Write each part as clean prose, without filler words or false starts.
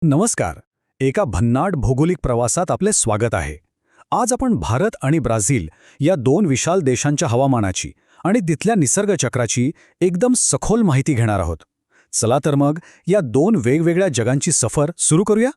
नमस्कार. एका भन्नाट भौगोलिक प्रवासात आपले स्वागत आहे. आज आपण भारत आणि ब्राझील या दोन विशाल देशांच्या हवामानाची आणि तिथल्या निसर्गचक्राची एकदम सखोल माहिती घेणार आहोत. चला तर मग या दोन वेगवेगळ्या जगांची सफर सुरू करूया.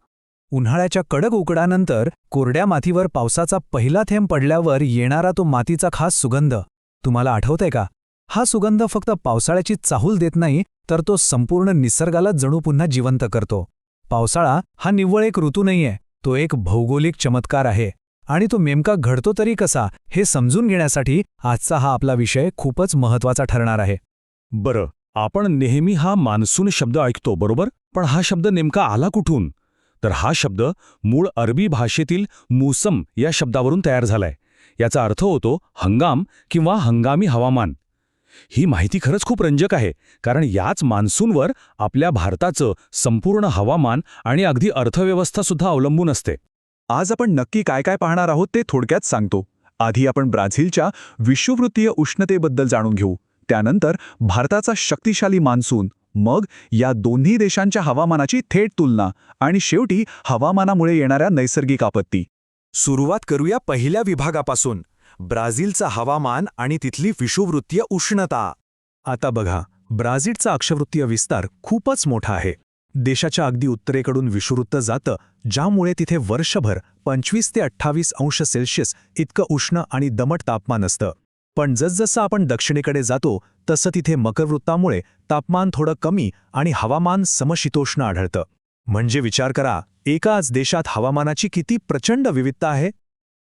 उन्हाळ्याच्या कडक उकडानंतर कोरड्या मातीवर पावसाचा पहिला थेंब पडल्यावर येणारा तो मातीचा खास सुगंध तुम्हाला आठवतंय का? हा सुगंध फक्त पावसाळ्याची चाहूल देत नाही, तर तो संपूर्ण निसर्गाला जणू पुन्हा जिवंत करतो. पावसाळा हा निव्वळ एक ऋतू नाहीये, तो एक भौगोलिक चमत्कार आहे. आणि तो नेमका घडतो तरी कसा हे समजून घेण्यासाठी आजचा हा आपला विषय खूपच महत्त्वाचा ठरणार आहे. बरं, आपण नेहमी हा मान्सून शब्द ऐकतो, बरोबर? पण हा शब्द नेमका आला कुठून? तर हा शब्द मूळ अरबी भाषेतील मूसम या शब्दावरून तयार झालाय. याचा अर्थ होतो हंगाम किंवा हंगामी हवामान. ही माहिती खरंच खूप रंजक आहे, कारण याच मान्सूनवर आपल्या भारताचं संपूर्ण हवामान आणि अगदी अर्थव्यवस्था सुद्धा अवलंबून असते. आज आपण नक्की काय काय पाहणार आहोत ते थोडक्यात सांगतो. आधी आपण ब्राझीलच्या विषुववृत्तीय उष्णतेबद्दल जाणून घेऊ, त्यानंतर भारताचा शक्तिशाली मान्सून, मग या दोन्ही देशांच्या हवामानाची थेट तुलना आणि शेवटी हवामानामुळे येणाऱ्या नैसर्गिक आपत्ती. सुरुवात करूया पहिल्या विभागापासून, ब्राझीलचं हवामान आणि तिथली विषुववृत्तीय उष्णता. आता बघा, ब्राझीलचा अक्षवृत्तीय विस्तार खूपच मोठा आहे. देशाच्या अगदी उत्तरेकडून विषुववृत्त जातं, ज्यामुळे तिथे वर्षभर 25 ते 28 अंश सेल्सिअस इतकं उष्ण आणि दमट तापमान असतं. पण जसजसं आपण दक्षिणेकडे जातो तसं तिथे मकरवृत्तामुळे तापमान थोडं कमी आणि हवामान समशीतोष्ण आढळतं. म्हणजे विचार करा, एकाच देशात हवामानाची किती प्रचंड विविधता आहे.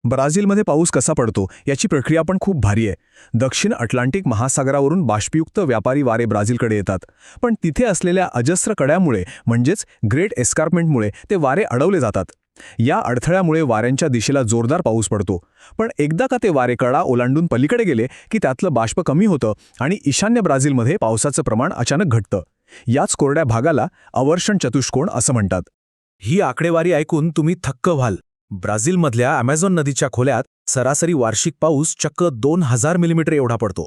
ब्राझीलमध्ये पाऊस कसा पडतो याची प्रक्रिया पण खूप भारी आहे. दक्षिण अटलांटिक महासागरावरून बाष्पयुक्त व्यापारी वारे ब्राझीलकडे येतात, पण तिथे असलेल्या अजस्र कड्यामुळे म्हणजेच ग्रेट एस्कार्पमेंटमुळे ते वारे अडवले जातात. या अडथळ्यामुळे वाऱ्यांच्या दिशेला जोरदार पाऊस पडतो. पण एकदा का ते वारे कडा ओलांडून पलीकडे गेले की त्यातलं बाष्प कमी होतं आणि ईशान्य ब्राझीलमध्ये पावसाचं प्रमाण अचानक घटतं. याच कोरड्या भागाला अवर्षण चतुष्कोण असं म्हणतात. ही आकडेवारी ऐकून तुम्ही थक्क व्हाल. ब्राझीलमधल्या अमेझॉन नदीच्या खोल्यात सरासरी वार्षिक पाऊस चक्क 2000 मिलीमीटर एवढा पडतो.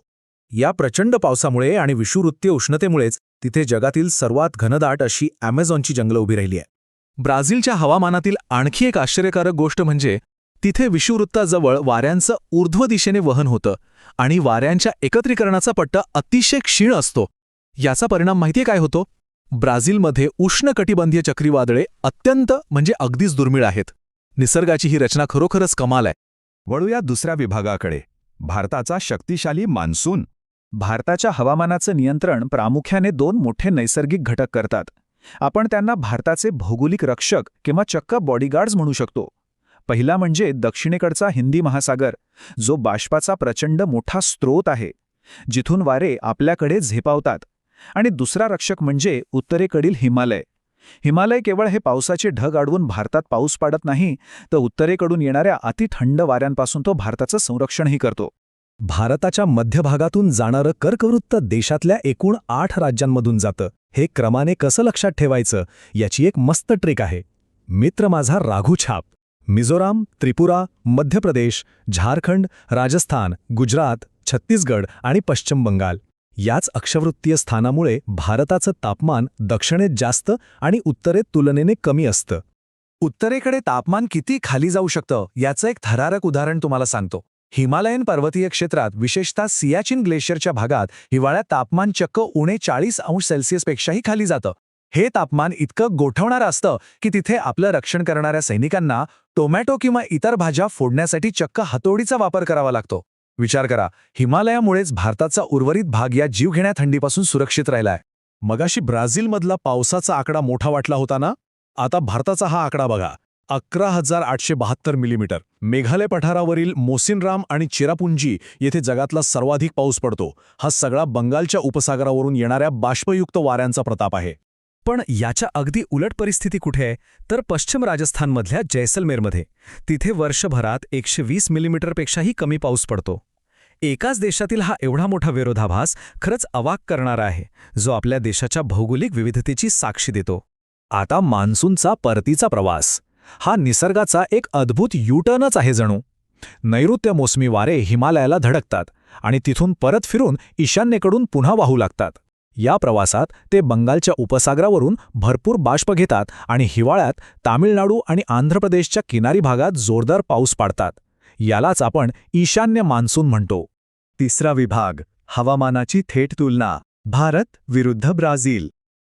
या प्रचंड पावसामुळे आणि विषुववृत्तीय उष्णतेमुळेच तिथे जगातील सर्वात घनदाट अशी अमेझॉनची जंगलं उभी राहिली आहे. ब्राझीलच्या हवामानातील आणखी एक आश्चर्यकारक गोष्ट म्हणजे तिथे विषुववृत्ताजवळ वाऱ्यांचं ऊर्ध्व दिशेने वहन होतं आणि वाऱ्यांच्या एकत्रीकरणाचा पट्टा अतिशय क्षीण असतो. याचा परिणाम माहितीये काय होतो? ब्राझीलमध्ये उष्णकटिबंधीय चक्रीवादळे अत्यंत म्हणजे अगदीच दुर्मिळ आहेत. निसर्गाची ही रचना खरोखरच कमाल आहे. वळूया दुसऱ्या विभागाकडे, भारताचा शक्तिशाली मान्सून. भारताच्या हवामानाचं नियंत्रण प्रामुख्याने दोन मोठे नैसर्गिक घटक करतात. आपण त्यांना भारताचे भौगोलिक रक्षक किंवा चक्क बॉडीगार्ड्स म्हणू शकतो. पहिला म्हणजे दक्षिणेकडचा हिंदी महासागर, जो बाष्पाचा प्रचंड मोठा स्रोत आहे, जिथून वारे आपल्याकडे झेपावतात. आणि दुसरा रक्षक म्हणजे उत्तरेकडील हिमालय. हिमालय केवळ हे पावसाचे ढग अडवून भारतात पाऊस पाडत नाही, तर उत्तरेकडून येणाऱ्या अतिथंड वाऱ्यांपासून तो भारताचं संरक्षणही करतो. भारताच्या मध्यभागातून जाणारं कर्कवृत्त देशातल्या एकूण 8 राज्यांमधून जातं. हे क्रमाने कसं लक्षात ठेवायचं याची एक मस्त ट्रिक आहे. मित्र माझा राघू छाप. मिझोराम, त्रिपुरा, मध्य प्रदेश, झारखंड, राजस्थान, गुजरात, छत्तीसगड आणि पश्चिम बंगाल याच अक्षवृत्तीय स्थानामुळे भारताचं तापमान दक्षिणेत जास्त आणि उत्तरेत तुलनेने कमी असतं. उत्तरेकडे तापमान किती खाली जाऊ शकतं याचं एक थरारक उदाहरण तुम्हाला सांगतो. हिमालयन पर्वतीय क्षेत्रात, विशेषतः सियाचिन ग्लेशियरच्या भागात हिवाळ्यात तापमान चक्क उणे 40 अंश सेल्सिअसपेक्षाही खाली जातं. हे तापमान इतकं गोठवणारं असतं की तिथे आपलं रक्षण करणाऱ्या सैनिकांना टोमॅटो किंवा इतर भाज्या फोडण्यासाठी चक्क हातोडीचा वापर करावा लागतो. विचार करा, हिमालयामुळेच भारताचा उर्वरित भाग या जीवघेण्या थंडीपासून सुरक्षित राहिलाय. मगाशी ब्राझीलमधला पावसाचा आकडा मोठा वाटला होता ना? आता भारताचा हा आकडा बघा, 11,872 मिलीमीटर. मेघालय पठारावरील मोसिनराम आणि चिरापुंजी येथे जगातला सर्वाधिक पाऊस पडतो. हा सगळा बंगालच्या उपसागरावरून येणाऱ्या बाष्पयुक्त वाऱ्यांचा प्रताप आहे. पण याच्या अगदी उलट परिस्थिती कुठे आहे? तर पश्चिम राजस्थानमधल्या जैसलमेरमध्ये. तिथे वर्षभरात 120 मिलीमीटरपेक्षाही कमी पाऊस पडतो. एकाच देशातील हा एवढा मोठा विरोधाभास खरंच अवाक करणारा आहे, जो आपल्या देशाच्या भौगोलिक विविधतेची साक्षी देतो. आता मान्सूनचा परतीचा प्रवास. हा निसर्गाचा एक अद्भुत युटर्नच आहे जणू. नैऋत्य मोसमी वारे हिमालयाला धडकतात आणि तिथून परत फिरून ईशान्येकडून पुन्हा वाहू लागतात. या प्रवासात ते बंगालच्या उपसागरावरून भरपूर बाष्प घेतात आणि हिवाळ्यात तामिळनाडू आणि आंध्र प्रदेशच्या किनारी भागात जोरदार पाऊस पाडतात. यालाच आपण ईशान्य मान्सून म्हणतो. तिसरा विभाग, हवामानाची थेट तुलना, भारत विरुद्ध ब्राझील.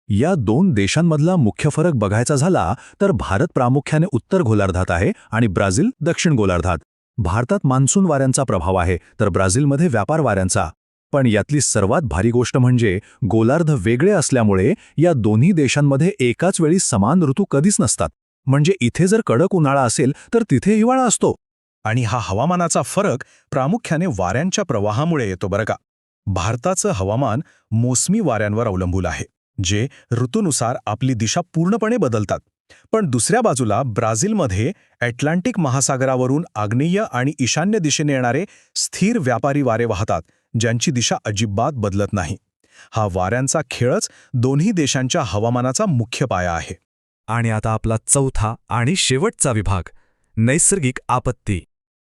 या दोन देशांमधला मुख्य फरक बघायचा झाला तर भारत प्रामुख्याने उत्तर गोलार्धात आहे आणि ब्राझील दक्षिण गोलार्धात. भारतात मान्सून वाऱ्यांचा प्रभाव आहे तर ब्राझीलमध्ये व्यापार वाऱ्यांचा. पण यातली सर्वात भारी गोष्ट म्हणजे गोलार्ध वेगळे असल्यामुळे या दोन्ही देशांमध्ये एकाच वेळी समान ऋतू कधीच नसतात. म्हणजे इथे जर कडक उन्हाळा असेल तर तिथे हिवाळा असतो. आणि हा हवामानाचा फरक प्रामुख्याने वाऱ्यांच्या प्रवाहामुळे येतो बरं का. भारताचं हवामान मोसमी वाऱ्यांवर अवलंबून आहे, जे ऋतूनुसार आपली दिशा पूर्णपणे बदलतात. पण दुसऱ्या बाजूला ब्राझीलमध्ये अटलांटिक महासागरावरून आग्नेय आणि ईशान्य दिशेने येणारे स्थिर व्यापारी वारे वाहतात, ज्यांची दिशा अजिबात बदलत नाही. हा वाऱ्यांचा खेळच दोन्ही देशांच्या हवामानाचा मुख्य पाया आहे. आणि आता आपला चौथा आणि शेवटचा विभाग, नैसर्गिक आपत्ती.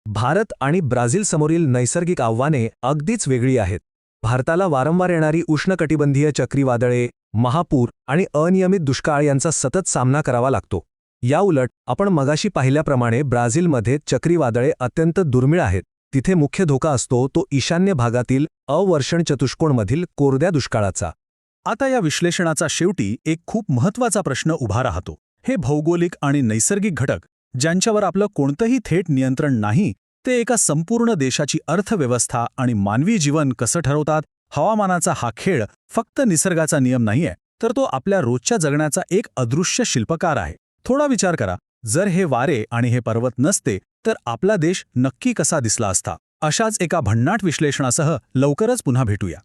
भारत आणि ब्राझील समोरील नैसर्गिक आव्हाने अगदीच वेगळी आहेत. भारताला वारंवार येणारी उष्णकटिबंधीय चक्रीवादळे, महापूर आणि अनियमित दुष्काळ यांचा सतत सामना करावा लागतो. याउलट आपण मगाशी पाहिल्याप्रमाणे ब्राझीलमध्ये चक्रीवादळे अत्यंत दुर्मिळ आहेत. तिथे मुख्य धोका असतो तो ईशान्य भागातील अवर्षण चतुष्कोणमधील कोरड्या दुष्काळाचा. आता या विश्लेषणाचा शेवटी एक खूप महत्त्वाचा प्रश्न उभा राहतो. हे भौगोलिक आणि नैसर्गिक घटक, ज्यांच्यावर आपलं कोणतंही थेट नियंत्रण नाही, ते एका संपूर्ण देशाची अर्थव्यवस्था आणि मानवी जीवन कसं ठरवतात? हवामानाचा हा खेळ फक्त निसर्गाचा नियम नाहीये, तर तो आपल्या रोजच्या जगण्याचा एक अदृश्य शिल्पकार आहे. थोडा विचार करा, जर हे वारे आणि हे पर्वत नसते तर आपला देश नक्की कसा दिसला असता? अशाच एका भन्नाट विश्लेषणासह लवकरच पुन्हा भेटूया.